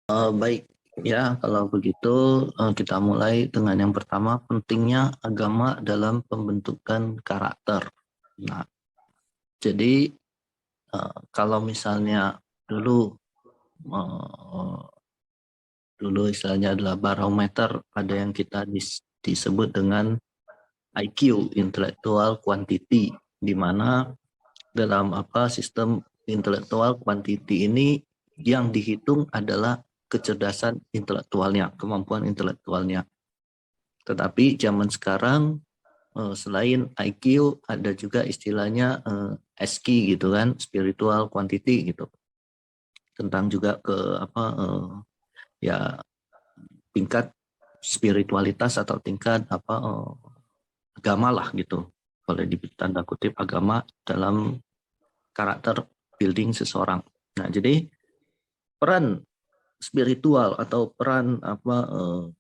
Baik, ya kalau begitu kita mulai dengan yang pertama, pentingnya agama dalam pembentukan karakter. Nah, jadi kalau misalnya dulu uh, dulu istilahnya adalah barometer, ada yang kita disebut dengan IQ, intellectual quantity, di mana dalam sistem intelektual quantity ini yang dihitung adalah kecerdasan intelektualnya, kemampuan intelektualnya. Tetapi zaman sekarang selain IQ ada juga istilahnya SQ gitu kan, spiritual quantity gitu. Tentang juga ke ya tingkat spiritualitas atau tingkat agama lah gitu. Boleh ditanda kutip agama dalam karakter building seseorang. Nah, jadi peran spiritual atau peran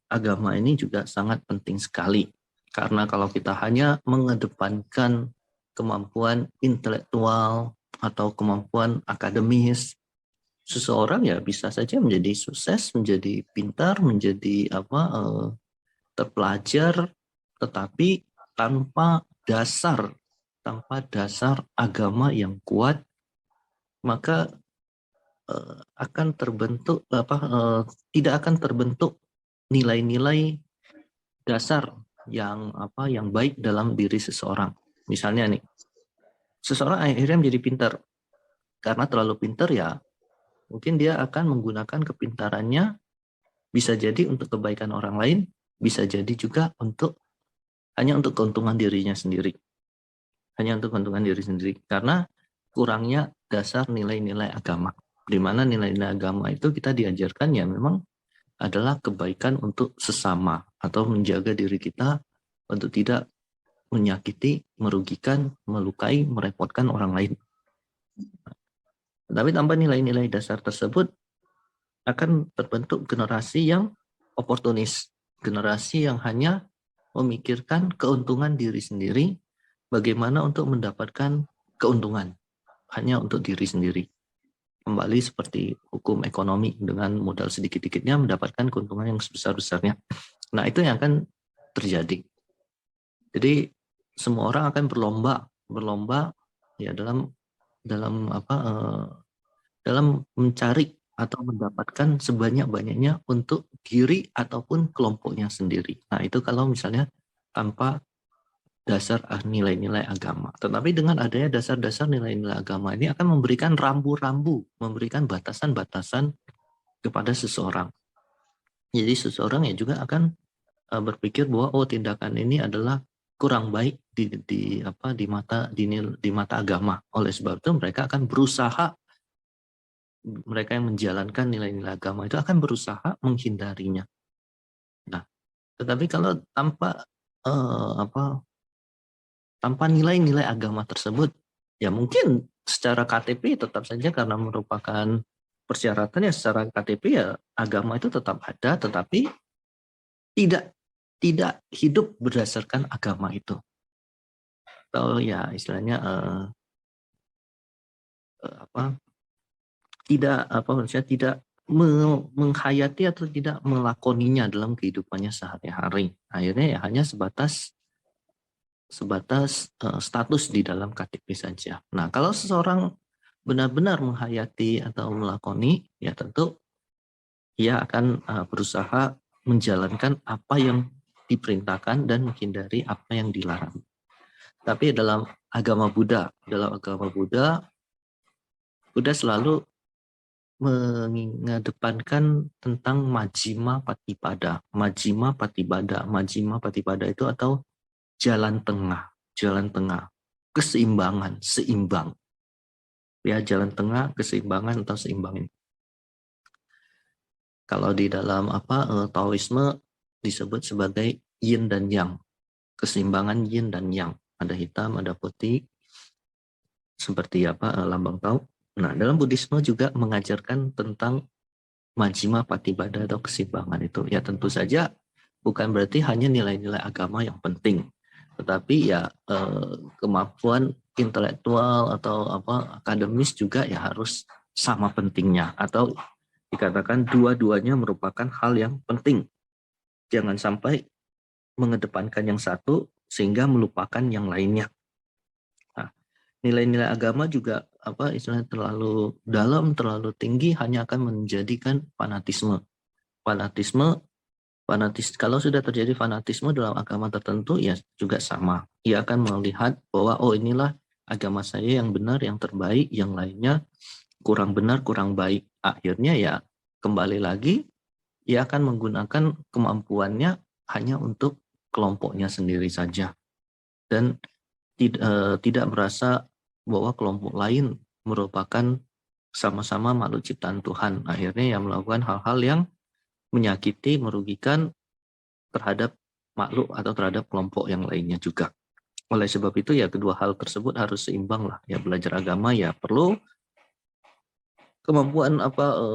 agama ini juga sangat penting sekali. Karena kalau kita hanya mengedepankan kemampuan intelektual atau kemampuan akademis, seseorang ya bisa saja menjadi sukses, menjadi pintar, menjadi terpelajar, tetapi tanpa dasar agama yang kuat, maka akan terbentuk tidak akan terbentuk nilai-nilai dasar yang baik dalam diri seseorang. Misalnya nih, seseorang akhirnya menjadi pintar. Karena terlalu pintar ya, mungkin dia akan menggunakan kepintarannya bisa jadi untuk kebaikan orang lain, bisa jadi juga hanya untuk keuntungan dirinya sendiri. Hanya untuk keuntungan diri sendiri. Karena kurangnya dasar nilai-nilai agama. Di mana nilai-nilai agama itu kita diajarkan ya memang adalah kebaikan untuk sesama atau menjaga diri kita untuk tidak menyakiti, merugikan, melukai, merepotkan orang lain. Tapi tanpa nilai-nilai dasar tersebut akan terbentuk generasi yang oportunis, generasi yang hanya memikirkan keuntungan diri sendiri, bagaimana untuk mendapatkan keuntungan hanya untuk diri sendiri. Kembali seperti hukum ekonomi, dengan modal sedikit-dikitnya mendapatkan keuntungan yang sebesar-besarnya. Nah, itu yang akan terjadi. Jadi semua orang akan berlomba ya dalam mencari atau mendapatkan sebanyak-banyaknya untuk diri ataupun kelompoknya sendiri. Nah, itu kalau misalnya tanpa dasar nilai-nilai agama. Tetapi dengan adanya dasar-dasar nilai-nilai agama ini akan memberikan rambu-rambu, memberikan batasan-batasan kepada seseorang. Jadi seseorang ya juga akan berpikir bahwa tindakan ini adalah kurang baik di mata agama. Oleh sebab itu mereka yang menjalankan nilai-nilai agama itu akan berusaha menghindarinya. Nah, tetapi kalau tanpa nilai-nilai agama tersebut, ya mungkin secara KTP tetap saja karena merupakan persyaratannya secara KTP ya agama itu tetap ada, tetapi tidak tidak hidup berdasarkan agama itu. Atau ya istilahnya tidak menghayati atau tidak melakoninya dalam kehidupannya sehari-hari. Akhirnya ya hanya sebatas status di dalam KTP saja. Nah, kalau seseorang benar-benar menghayati atau melakoni, ya tentu ia akan berusaha menjalankan apa yang diperintahkan dan menghindari apa yang dilarang. Tapi dalam agama Buddha selalu mengedepankan tentang majjhima patipada. Majjhima patipada itu atau jalan tengah, keseimbangan, seimbang. Ya, jalan tengah, keseimbangan atau seimbang ini. Kalau di dalam Taoisme disebut sebagai yin dan yang. Keseimbangan yin dan yang. Ada hitam, ada putih. Seperti lambang Tao. Nah, dalam Buddhisme juga mengajarkan tentang majjhima patipada atau keseimbangan itu. Ya tentu saja bukan berarti hanya nilai-nilai agama yang penting, tetapi ya kemampuan intelektual atau akademis juga ya harus sama pentingnya, atau Dikatakan dua-duanya merupakan hal yang penting. Jangan sampai mengedepankan yang satu sehingga melupakan yang lainnya. Nah, nilai-nilai agama juga istilahnya terlalu dalam, terlalu tinggi hanya akan menjadikan fanatisme. Kalau sudah terjadi fanatisme dalam agama tertentu ya juga sama. Ia akan melihat bahwa inilah agama saya yang benar, yang terbaik, yang lainnya kurang benar, kurang baik. Akhirnya ya kembali lagi ia akan menggunakan kemampuannya hanya untuk kelompoknya sendiri saja dan tidak merasa bahwa kelompok lain merupakan sama-sama makhluk ciptaan Tuhan. Akhirnya yang melakukan hal-hal yang menyakiti, merugikan terhadap makhluk atau terhadap kelompok yang lainnya juga. Oleh sebab itu ya kedua hal tersebut harus seimbang lah. Ya belajar agama ya perlu, kemampuan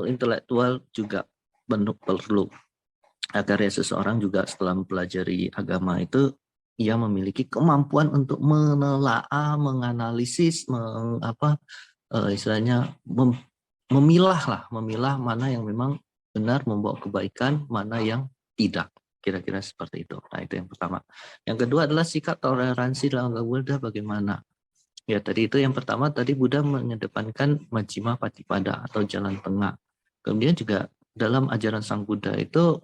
intelektual juga perlu, agar ya seseorang juga setelah mempelajari agama itu ia memiliki kemampuan untuk menelaah, menganalisis, istilahnya memilah mana yang memang benar membawa kebaikan, mana yang tidak. Kira-kira seperti itu. Nah, itu yang pertama. Yang kedua adalah sikap toleransi dalam agama Buddha bagaimana? Ya, tadi itu yang pertama, tadi Buddha mengedepankan Majjhima Patipada atau jalan tengah. Kemudian juga dalam ajaran Sang Buddha itu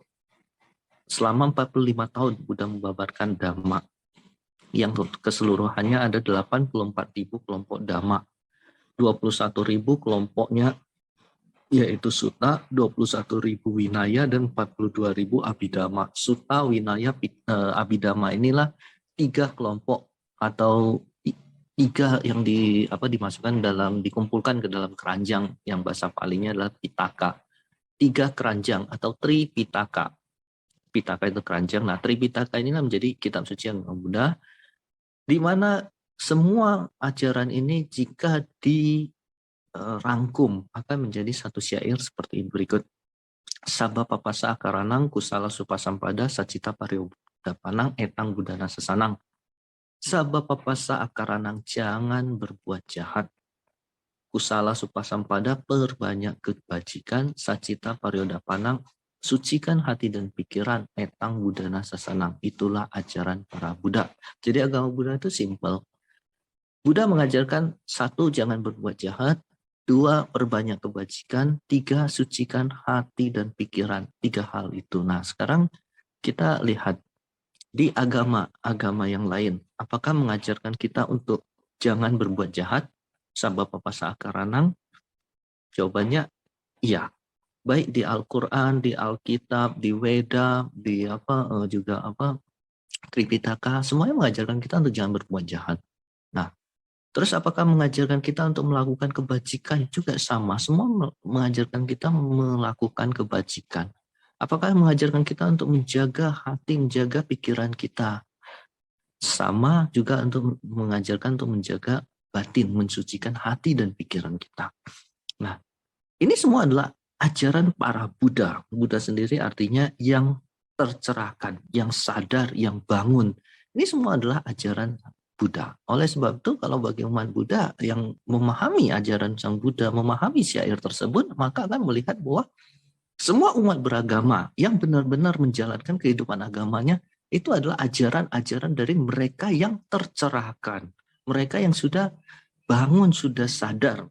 selama 45 tahun Buddha membabarkan Dhamma yang keseluruhannya ada 84.000 kelompok Dhamma. 21.000 kelompoknya yaitu Sutta, 21.000 Winaya, dan 42.000 Abhidhamma. Sutta, Winaya, Abhidhamma inilah 3 kelompok atau 3 yang dimasukkan dikumpulkan ke dalam keranjang yang bahasa palingnya adalah Pitaka. 3 keranjang atau Tripitaka. Pitaka itu keranjang. Nah, Tripitaka inilah menjadi kitab suci yang Buddha, di mana semua ajaran ini jika dirangkum akan menjadi satu syair seperti berikut. Sabba papasa akaranang kusala supasampada sacita pariyodhapanang etang budana sesanang. Sabba papasa akaranang, jangan berbuat jahat. Kusala supasampada, perbanyak kebajikan. Sacita pariyodhapanang, sucikan hati dan pikiran. Etang budana sasanang, itulah ajaran para Buddha. Jadi agama Buddha itu simpel. Buddha mengajarkan 1, jangan berbuat jahat. 2, perbanyak kebajikan. 3, sucikan hati dan pikiran. 3 hal itu. Nah, sekarang kita lihat di agama yang lain. Apakah mengajarkan kita untuk jangan berbuat jahat? Sabba papasa akaranang? Jawabannya iya. Baik di Al-Quran, di Alkitab, di Weda, di Tripitaka, semuanya mengajarkan kita untuk jangan berbuat jahat. Nah, terus apakah mengajarkan kita untuk melakukan kebajikan? Juga sama, semua mengajarkan kita melakukan kebajikan. Apakah mengajarkan kita untuk menjaga hati, menjaga pikiran kita? Sama juga untuk mengajarkan untuk menjaga batin, mensucikan hati dan pikiran kita. Nah, ini semua adalah ajaran para Buddha. Buddha sendiri artinya yang tercerahkan, yang sadar, yang bangun. Ini semua adalah ajaran Buddha. Oleh sebab itu, kalau bagi umat Buddha yang memahami ajaran Sang Buddha, memahami syair tersebut, maka akan melihat bahwa semua umat beragama yang benar-benar menjalankan kehidupan agamanya, itu adalah ajaran-ajaran dari mereka yang tercerahkan. Mereka yang sudah bangun, sudah sadar.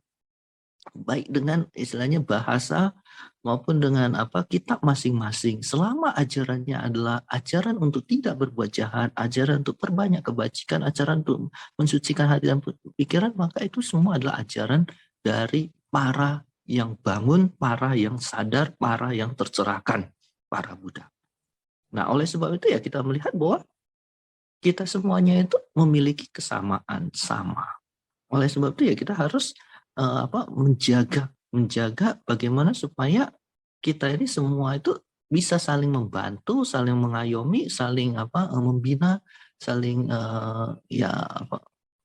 Baik dengan istilahnya bahasa maupun dengan kitab masing-masing. Selama ajarannya adalah ajaran untuk tidak berbuat jahat, ajaran untuk perbanyak kebajikan, ajaran untuk mensucikan hati dan pikiran, maka itu semua adalah ajaran dari para yang bangun, para yang sadar, para yang tercerahkan, para Buddha. Nah, oleh sebab itu ya kita melihat bahwa kita semuanya itu memiliki kesamaan sama. Oleh sebab itu ya kita harus menjaga bagaimana supaya kita ini semua itu bisa saling membantu, saling mengayomi, saling membina, saling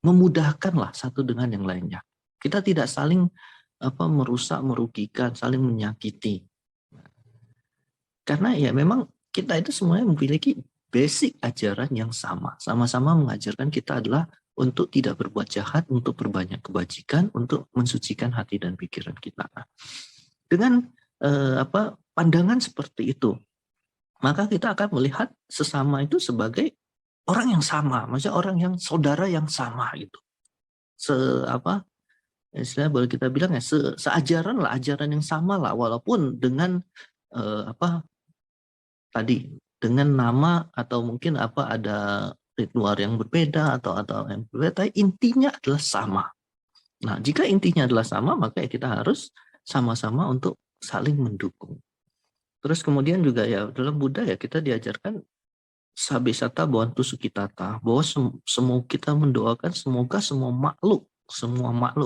memudahkan lah satu dengan yang lainnya. Kita tidak saling merusak, merugikan, saling menyakiti. Karena ya memang kita itu semuanya memiliki basic ajaran yang sama. Sama-sama mengajarkan kita adalah untuk tidak berbuat jahat, untuk berbanyak kebajikan, untuk mensucikan hati dan pikiran kita. Dengan pandangan seperti itu, maka kita akan melihat sesama itu sebagai orang yang sama, maksudnya orang yang saudara yang sama gitu. Istilahnya boleh kita bilang ya seajaran lah, ajaran yang sama lah, walaupun dengan tadi dengan nama atau mungkin ada ritual yang berbeda atau yang berbeda, tapi intinya adalah sama. Nah, jika intinya adalah sama, maka ya kita harus sama-sama untuk saling mendukung. Terus kemudian juga ya dalam budaya kita diajarkan sabesata bhavantu sukhitata, bahwa semua kita mendoakan semoga semua makhluk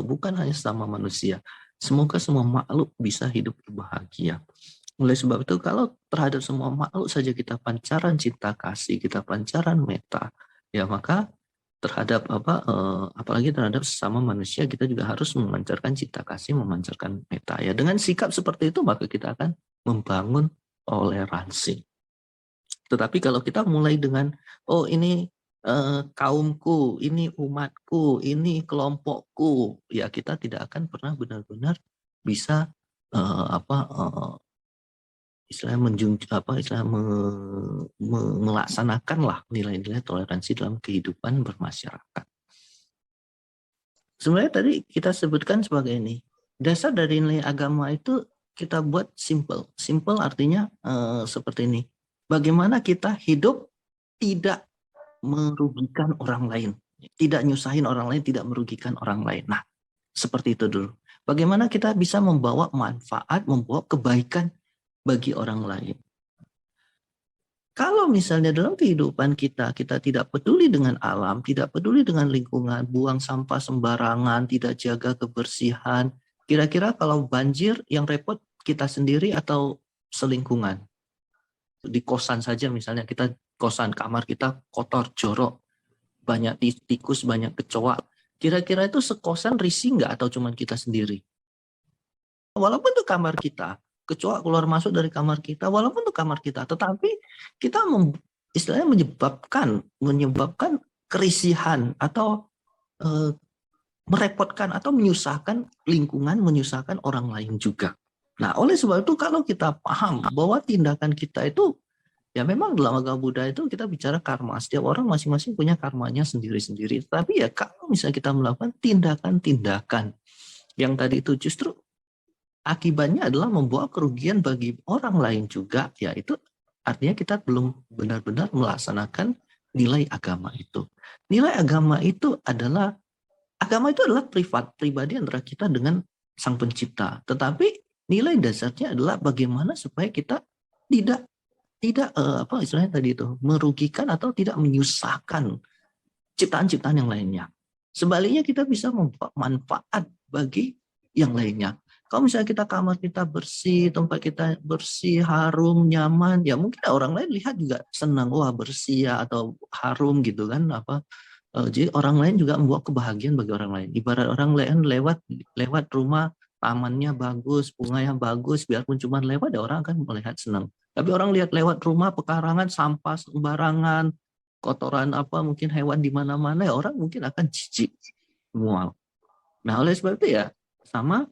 bukan hanya sama manusia, semoga semua makhluk bisa hidup berbahagia. Oleh sebab itu, kalau terhadap semua makhluk saja kita pancaran cinta kasih, kita pancaran meta, ya maka terhadap apalagi terhadap sesama manusia kita juga harus memancarkan cinta kasih, memancarkan meta. Ya dengan sikap seperti itu maka kita akan membangun toleransi. Tetapi kalau kita mulai dengan ini kaumku, ini umatku, ini kelompokku, ya kita tidak akan pernah benar-benar bisa melaksanakanlah nilai-nilai toleransi dalam kehidupan bermasyarakat. Sebenarnya tadi kita sebutkan sebagai ini, dasar dari nilai agama itu kita buat simple. Simple artinya seperti ini. Bagaimana kita hidup tidak merugikan orang lain, tidak nyusahin orang lain, tidak merugikan orang lain. Nah, seperti itu dulu. Bagaimana kita bisa membawa manfaat, membawa kebaikan bagi orang lain. Kalau misalnya dalam kehidupan kita tidak peduli dengan alam, tidak peduli dengan lingkungan, buang sampah sembarangan, tidak jaga kebersihan, kira-kira kalau banjir yang repot kita sendiri atau selingkungan? Di kosan saja misalnya, kita kosan, kamar kita kotor, jorok, banyak tikus, banyak kecoa. Kira-kira itu sekosan risih nggak atau cuma kita sendiri? Walaupun itu kamar kita, kecoa keluar masuk dari kamar kita, walaupun itu kamar kita, tetapi kita istilahnya menyebabkan kerisihan atau merepotkan atau menyusahkan lingkungan, menyusahkan orang lain juga. Nah, oleh sebab itu kalau kita paham bahwa tindakan kita itu, ya memang dalam agama Buddha itu kita bicara karma. Setiap orang masing-masing punya karmanya sendiri-sendiri. Tapi ya kalau misalnya kita melakukan tindakan-tindakan yang tadi itu justru akibatnya adalah membawa kerugian bagi orang lain juga, ya itu artinya kita belum benar-benar melaksanakan nilai agama itu. Nilai agama itu adalah pribadi antara kita dengan Sang Pencipta. Tetapi nilai dasarnya adalah bagaimana supaya kita tidak istilahnya tadi itu merugikan atau tidak menyusahkan ciptaan-ciptaan yang lainnya. Sebaliknya kita bisa membawa manfaat bagi yang lainnya. Kalau misalnya kamar kita bersih, tempat kita bersih, harum, nyaman, ya mungkin orang lain lihat juga senang, wah bersih ya, atau harum gitu kan, jadi orang lain juga membawa kebahagiaan bagi orang lain. Ibarat orang lain lewat rumah, tamannya bagus, bunganya bagus, biarpun cuma lewat, ya orang akan melihat senang. Tapi orang lihat lewat rumah, pekarangan, sampah sembarangan, kotoran mungkin hewan di mana-mana, ya orang mungkin akan jijik, mual. Nah, oleh sebab itu ya, sama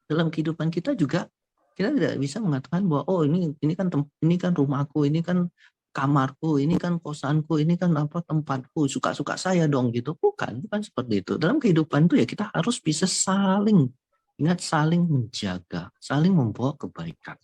dalam kehidupan kita juga, kita tidak bisa mengatakan bahwa ini kan rumahku, ini kan kamarku, ini kan kosanku, ini kan tempatku, suka-suka saya dong gitu. Bukan seperti itu. Dalam kehidupan itu ya kita harus bisa saling menjaga, saling membawa kebaikan.